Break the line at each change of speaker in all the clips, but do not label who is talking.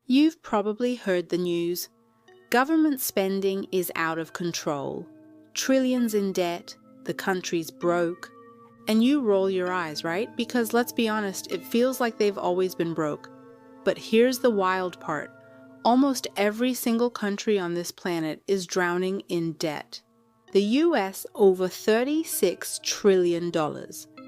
You've probably heard the news. Government spending is out of control. Trillions in debt, the country's broke. And you roll your eyes, right? Because let's be honest, it feels like they've always been broke. But here's the wild part. Almost every single country on this planet is drowning in debt. The US over $36 trillion.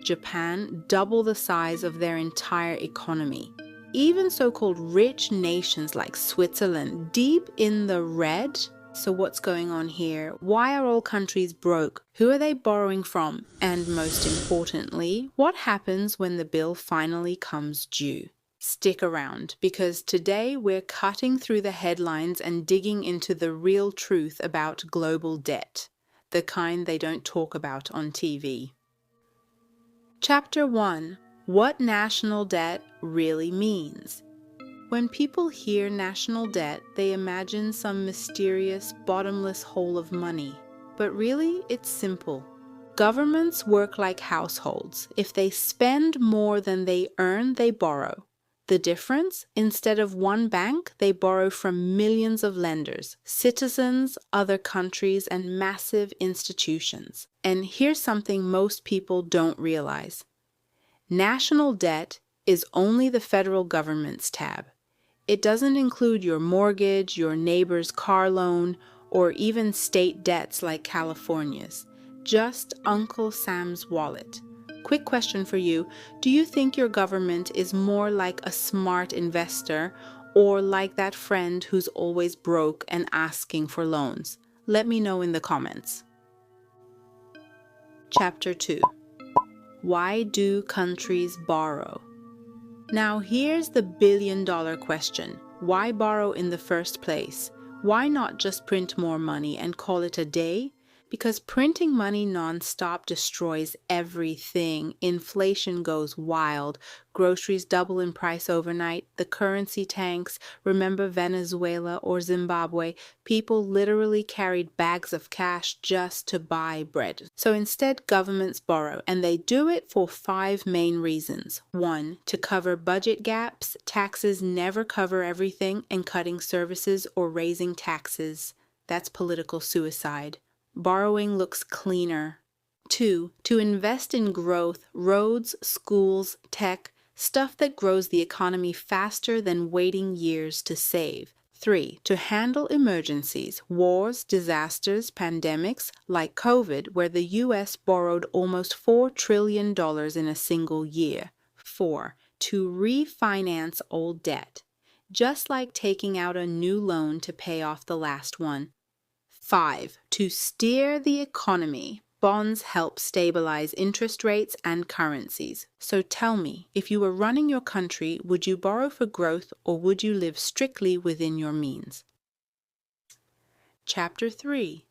Japan double the size of their entire economy. Even so-called rich nations like Switzerland deep in the red. So what's going on here? Why are all countries broke? Who are they borrowing from? And most importantly, what happens when the bill finally comes due? Stick around, because today we're cutting through the headlines and digging into the real truth about global debt, the kind they don't talk about on TV. Chapter 1. What national debt really means. When people hear national debt, they imagine some mysterious, bottomless hole of money. But really, it's simple. Governments work like households. If they spend more than they earn, they borrow. The difference? Instead of one bank, they borrow from millions of lenders, citizens, other countries, and massive institutions. And here's something most people don't realize. National debt is only the federal government's tab. It doesn't include your mortgage, your neighbor's car loan, or even state debts like California's. Just Uncle Sam's wallet. Quick question for you. Do you think your government is more like a smart investor or like that friend who's always broke and asking for loans? Let me know in the comments. Chapter 2. Why do countries borrow? Now here's the billion-dollar question. Why borrow in the first place? Why not just print more money and call it a day? Because printing money non-stop destroys everything. Inflation goes wild. Groceries double in price overnight. The currency tanks. Remember Venezuela or Zimbabwe? People literally carried bags of cash just to buy bread. So instead, governments borrow, and they do it for 5 main reasons. 1, to cover budget gaps. Taxes never cover everything, and cutting services or raising taxes. That's political suicide. Borrowing looks cleaner. 2, to invest in growth, roads, schools, tech, stuff that grows the economy faster than waiting years to save. 3, to handle emergencies, wars, disasters, pandemics, like COVID, where the US borrowed almost $4 trillion in a single year. 4, to refinance old debt, just like taking out a new loan to pay off the last one. 5, to steer the economy. Bonds help stabilize interest rates and currencies. So tell me, if you were running your country, would you borrow for growth or would you live strictly within your means? Chapter 3.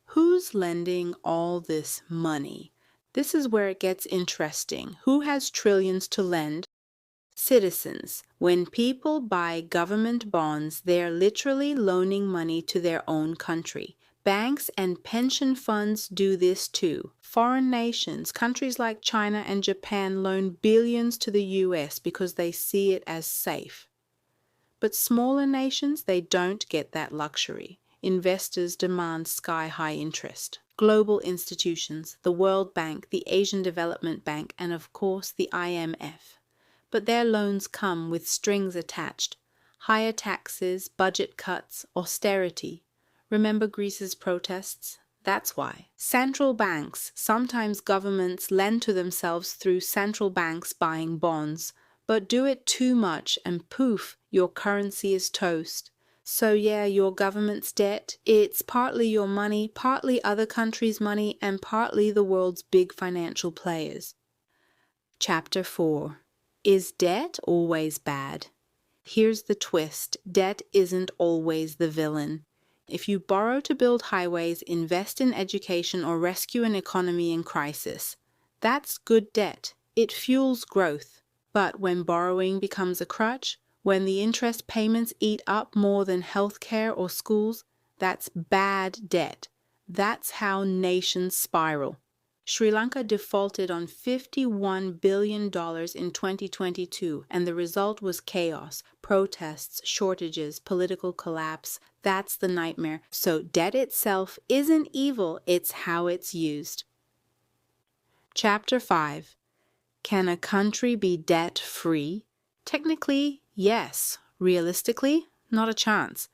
Who's lending all this money? This is where it gets interesting. Who has trillions to lend? Citizens. When people buy government bonds, they're literally loaning money to their own country. Banks and pension funds do this too. Foreign nations, countries like China and Japan, loan billions to the US because they see it as safe. But smaller nations, they don't get that luxury. Investors demand sky-high interest. Global institutions, the World Bank, the Asian Development Bank, and of course the IMF. But their loans come with strings attached. Higher taxes, budget cuts, austerity. Remember Greece's protests? That's why. Central banks. Sometimes governments lend to themselves through central banks buying bonds. But do it too much and poof, your currency is toast. So yeah, your government's debt, it's partly your money, partly other countries' money, and partly the world's big financial players. Chapter 4. Is debt always bad? Here's the twist. Debt isn't always the villain. If you borrow to build highways, invest in education, or rescue an economy in crisis, that's good debt. It fuels growth. But when borrowing becomes a crutch, when the interest payments eat up more than healthcare or schools, that's bad debt. That's how nations spiral. Sri Lanka defaulted on $51 billion in 2022, and the result was chaos, protests, shortages, political collapse. That's the nightmare. So debt itself isn't evil, it's how it's used. Chapter 5. Can a country be debt-free? Technically, yes. Realistically, not a chance.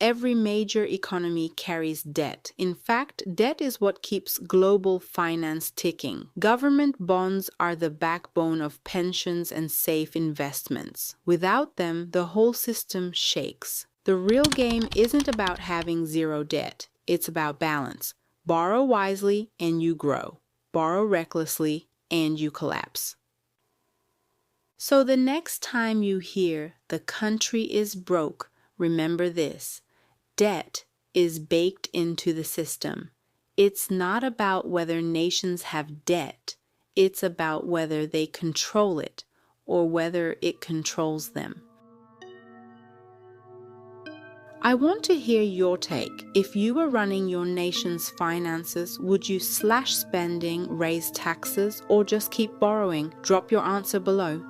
Every major economy carries debt. In fact, debt is what keeps global finance ticking. Government bonds are the backbone of pensions and safe investments. Without them, the whole system shakes. The real game isn't about having zero debt. It's about balance. Borrow wisely and you grow. Borrow recklessly and you collapse. So the next time you hear the country is broke, remember this. Debt is baked into the system. It's not about whether nations have debt. It's about whether they control it or whether it controls them. I want to hear your take. If you were running your nation's finances, would you slash spending, raise taxes, or just keep borrowing? Drop your answer below.